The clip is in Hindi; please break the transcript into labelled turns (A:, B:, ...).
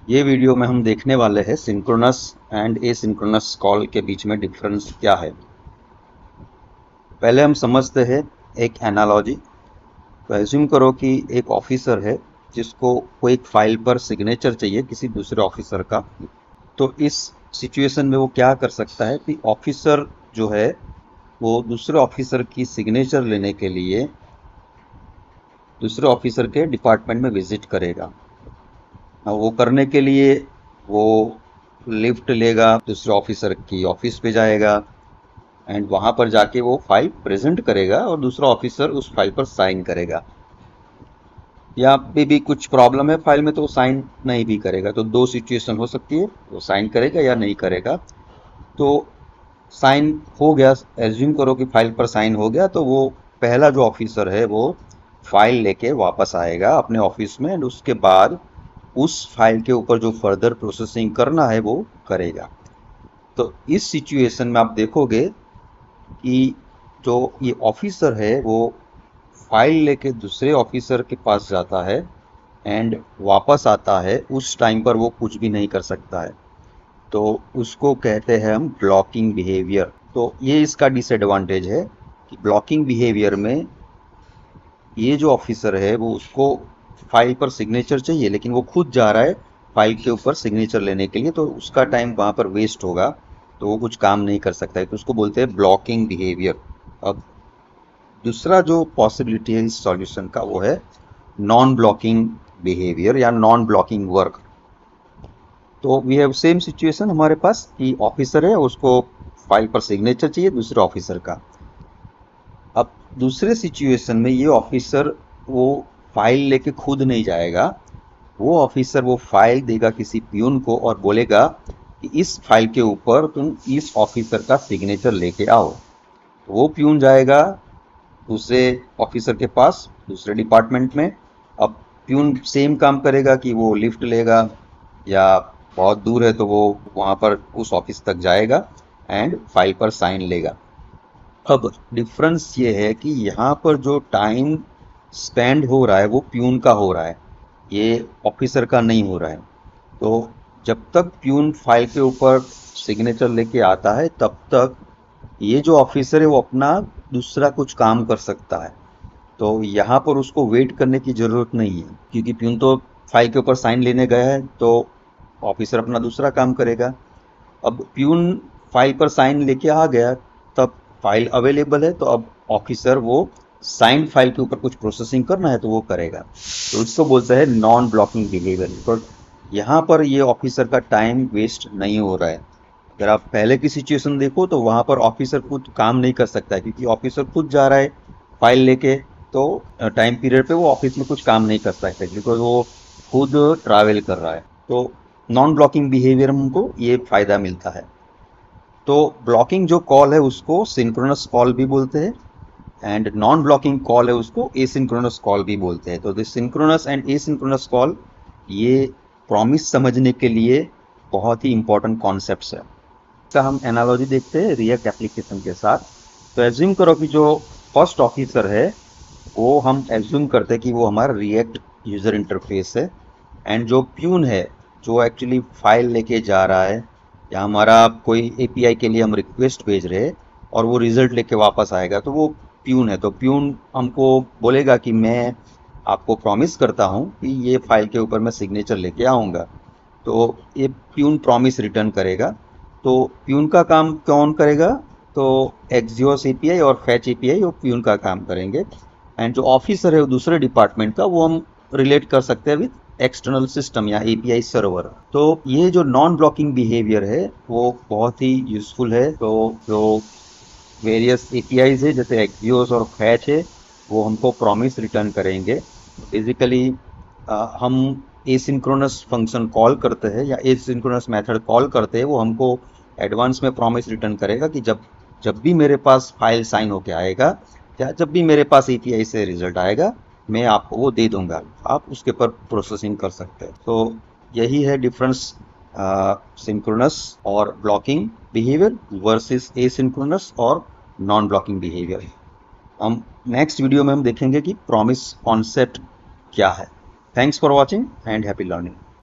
A: ये वीडियो में हम देखने वाले हैं सिंक्रोनस एंड एसिंक्रोनस कॉल के बीच में डिफरेंस क्या है। पहले हम समझते हैं एक एनालॉजी। तो एज्यूम करो कि एक ऑफिसर है जिसको कोई एक फाइल पर सिग्नेचर चाहिए किसी दूसरे ऑफिसर का। तो इस सिचुएशन में वो क्या कर सकता है कि ऑफिसर जो है वो दूसरे ऑफिसर की सिग्नेचर लेने के लिए दूसरे ऑफिसर के डिपार्टमेंट में विजिट करेगा। वो करने के लिए वो लिफ्ट लेगा, दूसरे ऑफिसर की ऑफिस पे जाएगा एंड वहां पर जाके वो फाइल प्रेजेंट करेगा और दूसरा ऑफिसर उस फाइल पर साइन करेगा। या भी कुछ प्रॉब्लम है फाइल में तो वो साइन नहीं भी करेगा। तो दो सिचुएशन हो सकती है, वो साइन करेगा या नहीं करेगा। तो साइन हो गया, एज्यूम करो कि फाइल पर साइन हो गया, तो वो पहला जो ऑफिसर है वो फाइल लेके वापस आएगा अपने ऑफिस में एंड उसके बाद उस फाइल के ऊपर जो फर्दर प्रोसेसिंग करना है वो करेगा। तो इस सिचुएशन में आप देखोगे कि जो ये ऑफिसर है वो फाइल लेके दूसरे ऑफिसर के पास जाता है एंड वापस आता है, उस टाइम पर वो कुछ भी नहीं कर सकता है। तो उसको कहते हैं हम ब्लॉकिंग बिहेवियर। तो ये इसका डिसएडवांटेज है कि ब्लॉकिंग बिहेवियर में ये जो ऑफिसर है वो उसको फाइल पर सिग्नेचर चाहिए लेकिन वो खुद जा रहा है फाइल के ऊपर सिग्नेचर लेने के लिए, तो उसका टाइम वहाँ पर वेस्ट होगा, तो वो कुछ काम नहीं कर सकता है। तो उसको बोलते हैं ब्लॉकिंग बिहेवियर। अब दूसरा जो पॉसिबिलिटी है इस सॉल्यूशन का वो है नॉन ब्लॉकिंग बिहेवियर या नॉन ब्लॉकिंग वर्क। तो वी हैव सेम सिचुएशन हमारे पास कि ऑफिसर है, उसको फाइल पर सिग्नेचर चाहिए दूसरे ऑफिसर का। अब दूसरे सिचुएशन में ये ऑफिसर वो फाइल लेके खुद नहीं जाएगा, वो ऑफिसर वो फाइल देगा किसी प्यून को और बोलेगा कि इस फाइल के ऊपर तुम इस ऑफिसर का सिग्नेचर लेके आओ। तो वो प्यून जाएगा दूसरे ऑफिसर के पास दूसरे डिपार्टमेंट में। अब प्यून सेम काम करेगा कि वो लिफ्ट लेगा या बहुत दूर है तो वो वहाँ पर उस ऑफिस तक जाएगा एंड फाइल पर साइन लेगा। अब डिफरेंस ये है कि यहाँ पर जो टाइम स्पेंड हो रहा है वो प्यून का हो रहा है, ये ऑफिसर का नहीं हो रहा है। तो जब तक प्यून फाइल के ऊपर सिग्नेचर लेके आता है तब तक ये जो ऑफिसर है वो अपना दूसरा कुछ काम कर सकता है। तो यहाँ पर उसको वेट करने की ज़रूरत नहीं है क्योंकि प्यून तो फाइल के ऊपर साइन लेने गया है, तो ऑफिसर अपना दूसरा काम करेगा। अब प्यून फाइल पर साइन लेके आ गया, तब फाइल अवेलेबल है, तो अब ऑफिसर वो साइन फाइल के ऊपर कुछ प्रोसेसिंग करना है तो वो करेगा। तो इसको बोलते हैं नॉन ब्लॉकिंग बिहेवियर। तो यहाँ पर ये ऑफिसर का टाइम वेस्ट नहीं हो रहा है। अगर आप पहले की सिचुएशन देखो तो वहाँ पर ऑफिसर खुद काम नहीं कर सकता है क्योंकि ऑफिसर खुद जा रहा है फाइल लेके, तो टाइम पीरियड पे वो ऑफिस में कुछ काम नहीं कर सकता है बिकॉज वो खुद ट्रैवल कर रहा है। तो नॉन ब्लॉकिंग बिहेवियर में हमको ये फायदा मिलता है। तो ब्लॉकिंग जो कॉल है उसको सिंक्रोनस कॉल भी बोलते हैं एंड नॉन ब्लॉकिंग कॉल है उसको एसिंक्रोनस कॉल भी बोलते हैं। तो this synchronous and asynchronous call ये प्रॉमिस समझने के लिए बहुत ही इंपॉर्टेंट कॉन्सेप्ट्स है। इसका हम एनालॉजी देखते हैं रिएक्ट एप्लीकेशन के साथ। तो एज्यूम करो कि जो फर्स्ट ऑफिसर है वो हम एज्यूम करते हैं कि वो हमारा रिएक्ट यूज़र इंटरफेस है एंड जो प्यून है जो एक्चुअली फाइल लेके जा रहा है या हमारा कोई एपीआई के लिए हम रिक्वेस्ट भेज रहे हैं और वो रिजल्ट लेके वापस आएगा, तो वो प्यून है। तो प्यून हमको बोलेगा कि मैं आपको प्रॉमिस करता हूँ कि ये फाइल के ऊपर मैं सिग्नेचर लेके आऊँगा। तो ये प्यून प्रॉमिस रिटर्न करेगा। तो प्यून का काम कौन करेगा? तो एक्सियोस एपीआई और फैच एपीआई वो प्यून का काम करेंगे एंड जो ऑफिसर है वो दूसरे डिपार्टमेंट का, वो हम रिलेट कर सकते हैं विद एक्सटर्नल सिस्टम या एपीआई सर्वर। तो ये जो नॉन ब्लॉकिंग बिहेवियर है वो बहुत ही यूजफुल है। तो जो वेरियस एपीआईज है जैसे एक्सियोस और फैच है वो हमको प्रॉमिस रिटर्न करेंगे। बेसिकली हम एसिंक्रोनस फंक्शन कॉल करते हैं या एसिंक्रोनस मेथड कॉल करते हैं, वो हमको एडवांस में प्रॉमिस रिटर्न करेगा कि जब जब भी मेरे पास फाइल साइन होके आएगा या जब भी मेरे पास एपीआई से रिजल्ट आएगा मैं आपको वो दे दूंगा, आप उसके ऊपर प्रोसेसिंग कर सकते हैं। तो यही है डिफरेंस सिंक्रोनस और ब्लॉकिंग बिहेवियर वर्सेस एसिंक्रोनस और नॉन ब्लॉकिंग बिहेवियर। हम नेक्स्ट वीडियो में हम देखेंगे कि प्रॉमिस कॉन्सेप्ट क्या है। Thanks for watching and happy learning.